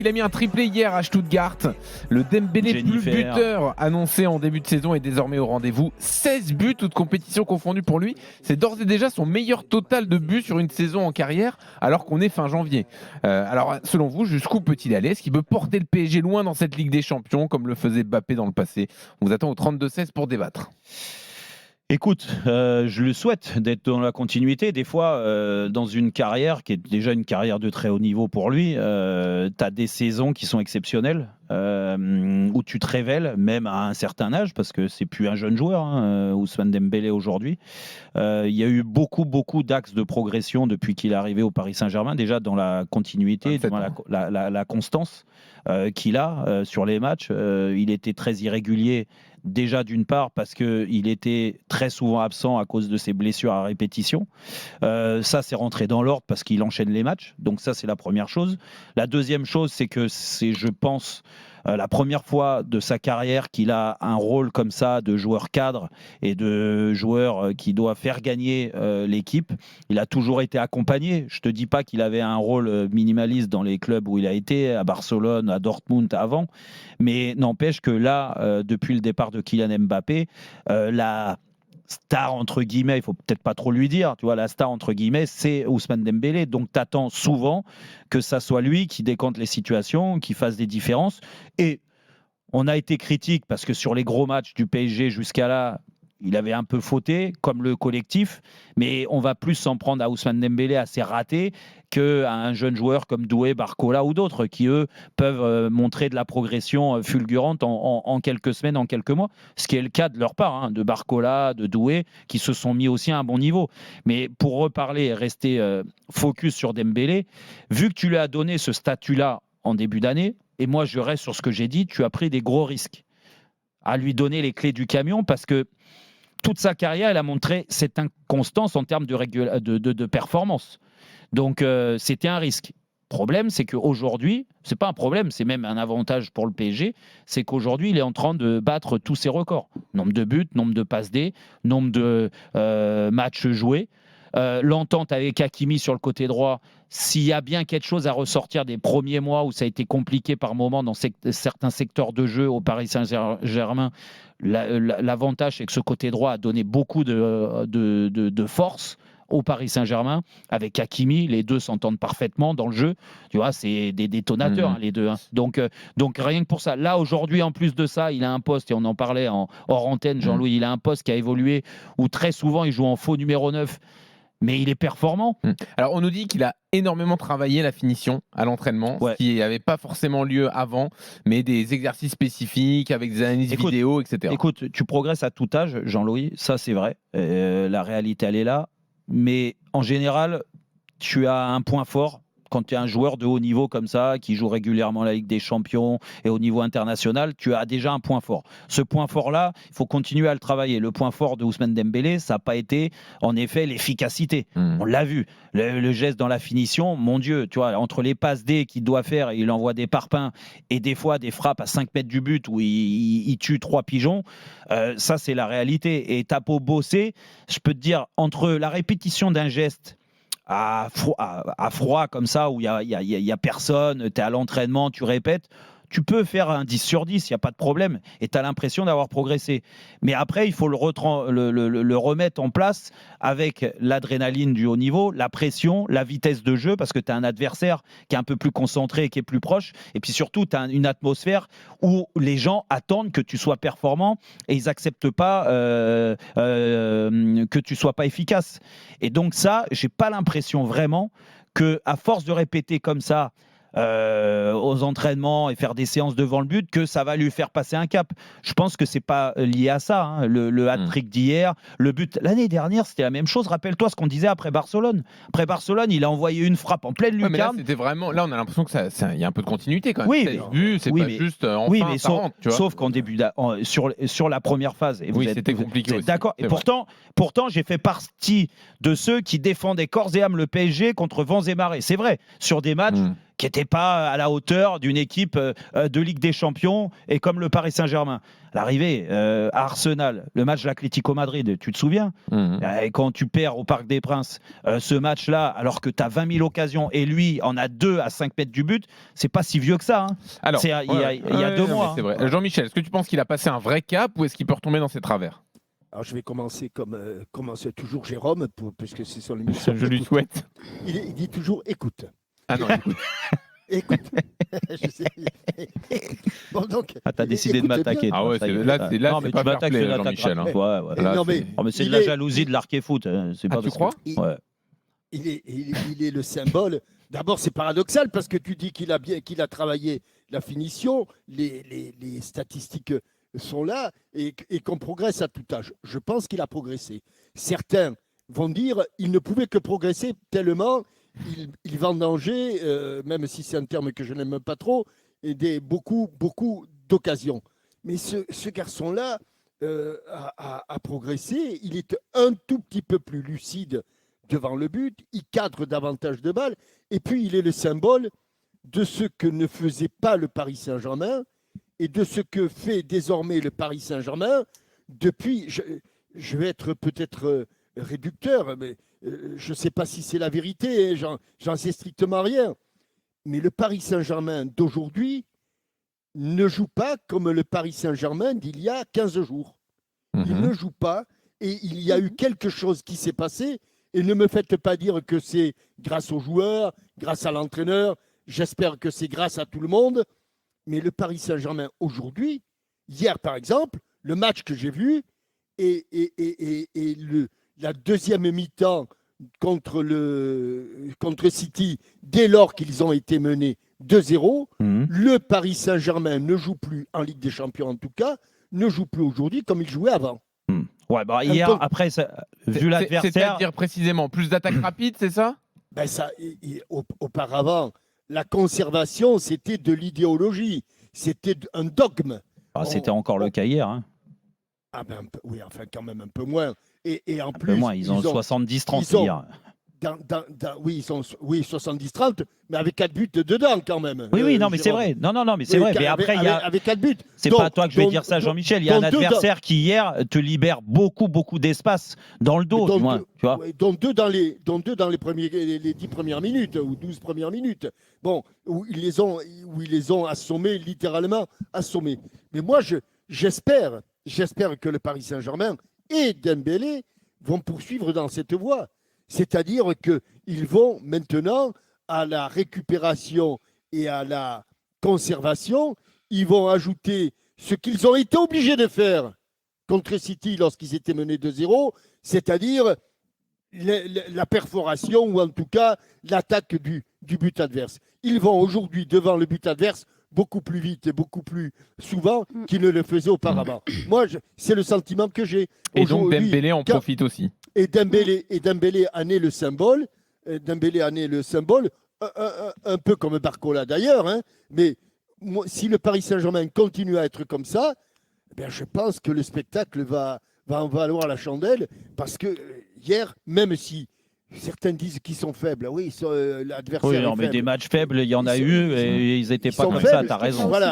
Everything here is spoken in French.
Il a mis un triplé hier à Stuttgart. Le Dembélé plus buteur annoncé en début de saison est désormais au rendez-vous. 16 buts, toutes compétitions confondues pour lui. C'est d'ores et déjà son meilleur total de buts sur une saison en carrière, alors qu'on est fin janvier. Alors, selon vous, jusqu'où peut-il aller? Est-ce qu'il peut porter le PSG loin dans cette Ligue des Champions, comme le faisait Mbappé dans le passé? On vous attend au 32-16 pour débattre. Écoute, je le souhaite d'être dans la continuité. Des fois, dans une carrière qui est déjà une carrière de très haut niveau pour lui, tu as des saisons qui sont exceptionnelles, où tu te révèles, même à un certain âge, parce que c'est plus un jeune joueur, Ousmane Dembélé aujourd'hui. Il y a eu beaucoup d'axes de progression depuis qu'il est arrivé au Paris Saint-Germain, déjà dans la continuité, dans la constance qu'il a sur les matchs. Il était très irrégulier. Déjà d'une part parce qu'il était très souvent absent à cause de ses blessures à répétition. Ça, c'est rentré dans l'ordre parce qu'il enchaîne les matchs. Donc ça, c'est la première chose. La deuxième chose, c'est que c'est, je pense, la première fois de sa carrière qu'il a un rôle comme ça de joueur cadre et de joueur qui doit faire gagner l'équipe. Il a toujours été accompagné. Je ne te dis pas qu'il avait un rôle minimaliste dans les clubs où il a été, à Barcelone, à Dortmund avant, mais n'empêche que là, depuis le départ de Kylian Mbappé, la star entre guillemets, il faut peut-être pas trop lui dire, tu vois, la star entre guillemets, c'est Ousmane Dembélé. Donc t'attends souvent que ça soit lui qui décante les situations, qui fasse des différences. Et on a été critique parce que sur les gros matchs du PSG jusqu'à là, il avait un peu fauté, comme le collectif, mais on va plus s'en prendre à Ousmane Dembélé, à ses ratés, qu'à un jeune joueur comme Doué, Barcola ou d'autres, qui eux peuvent montrer de la progression fulgurante en quelques semaines, en quelques mois, ce qui est le cas de leur part, de Barcola, de Doué, qui se sont mis aussi à un bon niveau. Mais pour reparler et rester focus sur Dembélé, vu que tu lui as donné ce statut-là en début d'année, et moi je reste sur ce que j'ai dit, tu as pris des gros risques à lui donner les clés du camion parce que toute sa carrière, elle a montré cette inconstance en termes de performance. Donc, c'était un risque. Le problème, c'est qu'aujourd'hui, ce n'est pas un problème, c'est même un avantage pour le PSG, c'est qu'aujourd'hui, il est en train de battre tous ses records. Nombre de buts, nombre de passes D, nombre de matchs joués. L'entente avec Hakimi sur le côté droit, s'il y a bien quelque chose à ressortir des premiers mois où ça a été compliqué par moments dans certains secteurs de jeu au Paris Saint-Germain, l'avantage c'est que ce côté droit a donné beaucoup de force au Paris Saint-Germain. Avec Hakimi, les deux s'entendent parfaitement dans le jeu. Tu vois, c'est des détonateurs, les deux. Donc rien que pour ça. Là, aujourd'hui, en plus de ça, il a un poste, et on en parlait hors antenne, Jean-Louis, il a un poste qui a évolué où très souvent, il joue en faux numéro 9. Mais il est performant. Alors, on nous dit qu'il a énormément travaillé la finition à l'entraînement, ce qui n'avait pas forcément lieu avant, mais des exercices spécifiques avec des analyses vidéo, etc. Écoute, tu progresses à tout âge, Jean-Louis, ça c'est vrai. La réalité, elle est là. Mais en général, tu as un point fort. Quand tu es un joueur de haut niveau comme ça, qui joue régulièrement la Ligue des Champions et au niveau international, tu as déjà un point fort. Ce point fort-là, il faut continuer à le travailler. Le point fort de Ousmane Dembélé, ça n'a pas été, en effet, l'efficacité. On l'a vu. Le geste dans la finition, mon Dieu, tu vois, entre les passes D qu'il doit faire, il envoie des parpaings et des fois des frappes à 5 mètres du but où il tue 3 pigeons. Ça, c'est la réalité. Et t'as beau bosser, je peux te dire, entre la répétition d'un geste à froid comme ça, où il y a personne, tu es à l'entraînement, tu répètes, tu peux faire un 10 sur 10, il n'y a pas de problème, et tu as l'impression d'avoir progressé. Mais après, il faut le remettre en place avec l'adrénaline du haut niveau, la pression, la vitesse de jeu, parce que tu as un adversaire qui est un peu plus concentré et qui est plus proche, et puis surtout, tu as une atmosphère où les gens attendent que tu sois performant, et ils n'acceptent pas que tu ne sois pas efficace. Et donc ça, je n'ai pas l'impression vraiment qu'à force de répéter comme ça, aux entraînements et faire des séances devant le but, que ça va lui faire passer un cap. Je pense que c'est pas lié à ça. Le hat-trick d'hier, le but l'année dernière, c'était la même chose. Rappelle-toi ce qu'on disait après Barcelone. Après Barcelone, il a envoyé une frappe en pleine lucarne. Mais là, c'était vraiment. Là, on a l'impression que il y a un peu de continuité quand même. Oui, c'est pas juste. Enfin, ça rentre, tu vois. Sauf qu'en début sur la première phase. Et c'était compliqué aussi. D'accord. Et pourtant, j'ai fait partie de ceux qui défendaient corps et âme le PSG contre vents et marées. C'est vrai. Sur des matchs qui n'était pas à la hauteur d'une équipe de Ligue des Champions et comme le Paris Saint-Germain. L'arrivée à Arsenal, le match de l'Atlético Madrid, tu te souviens et quand tu perds au Parc des Princes ce match-là, alors que tu as 20 000 occasions et lui en a 2 à 5 mètres du but, c'est pas si vieux que ça. Hein. Alors, il y a 2 mois. C'est vrai. Jean-Michel, est-ce que tu penses qu'il a passé un vrai cap ou est-ce qu'il peut retomber dans ses travers? Alors, je vais commencer comme commence toujours Jérôme, puisque c'est son émission. Je lui souhaite. Il dit toujours écoute. Ah non, écoute. Écoute. Je sais. Bon, donc, t'as décidé de m'attaquer. Ah ouais, là, c'est pas fair play, Jean-Michel. Hein. Ouais. Là, mais c'est de la jalousie de l'arc-et-foot. C'est pas tu crois? Ouais. Il est le symbole. D'abord, c'est paradoxal parce que tu dis qu'il a travaillé la finition, les statistiques sont là et qu'on progresse à tout âge. Je pense qu'il a progressé. Certains vont dire qu'il ne pouvait que progresser tellement il vendangeait, même si c'est un terme que je n'aime pas trop, beaucoup d'occasions. Mais ce garçon-là a progressé. Il est un tout petit peu plus lucide devant le but. Il cadre davantage de balles. Et puis, il est le symbole de ce que ne faisait pas le Paris Saint-Germain et de ce que fait désormais le Paris Saint-Germain depuis, je vais être peut-être réducteur, mais je ne sais pas si c'est la vérité, j'en sais strictement rien. Mais le Paris Saint-Germain d'aujourd'hui ne joue pas comme le Paris Saint-Germain d'il y a 15 jours. Il ne joue pas et il y a eu quelque chose qui s'est passé. Et ne me faites pas dire que c'est grâce aux joueurs, grâce à l'entraîneur. J'espère que c'est grâce à tout le monde. Mais le Paris Saint-Germain aujourd'hui, hier par exemple, le match que j'ai vu et la deuxième mi-temps contre City, dès lors qu'ils ont été menés 2-0, le Paris Saint-Germain ne joue plus en Ligue des Champions en tout cas, ne joue plus aujourd'hui comme il jouait avant. Ouais, bah hier, donc, après, vu l'adversaire... C'est-à-dire précisément, plus d'attaques rapides, c'est ça? Ben auparavant, la conservation, c'était de l'idéologie. C'était un dogme. C'était encore le cas hier. Hein. Ah ben, oui, enfin, quand même un peu moins. Et en un plus, peu moins, ils ont 70-30 hier. Oui, ils sont 70-30, mais avec 4 buts dedans quand même. Oui, non, mais c'est vrai. Non, mais c'est vrai. Mais après, il y a. Avec 4 buts. C'est pas à toi que je vais dire ça, Jean-Michel. Il y a un adversaire qui, hier, te libère beaucoup d'espace dans le dos, du moins. Tu vois, dont deux dans les 10 premières minutes ou 12 premières minutes. Bon, où ils les ont assommés, littéralement assommés. Mais moi, j'espère que le Paris Saint-Germain et Dembélé vont poursuivre dans cette voie. C'est-à-dire qu'ils vont maintenant à la récupération et à la conservation, ils vont ajouter ce qu'ils ont été obligés de faire contre City lorsqu'ils étaient menés 2-0, c'est-à-dire la perforation ou en tout cas l'attaque du but adverse. Ils vont aujourd'hui devant le but adverse beaucoup plus vite et beaucoup plus souvent qu'ils ne le faisaient auparavant. Moi, c'est le sentiment que j'ai. Et donc Dembélé en profite aussi. Et Dembélé en est le symbole. Dembélé en est le symbole, un peu comme Barcola d'ailleurs. Hein, mais si le Paris Saint-Germain continue à être comme ça, eh je pense que le spectacle va en valoir la chandelle. Parce que hier, même si certains disent qu'ils sont faibles, oui, l'adversaire est faible. Mais des matchs faibles, il y en a eu et ils n'étaient pas comme ça, tu as raison. Voilà.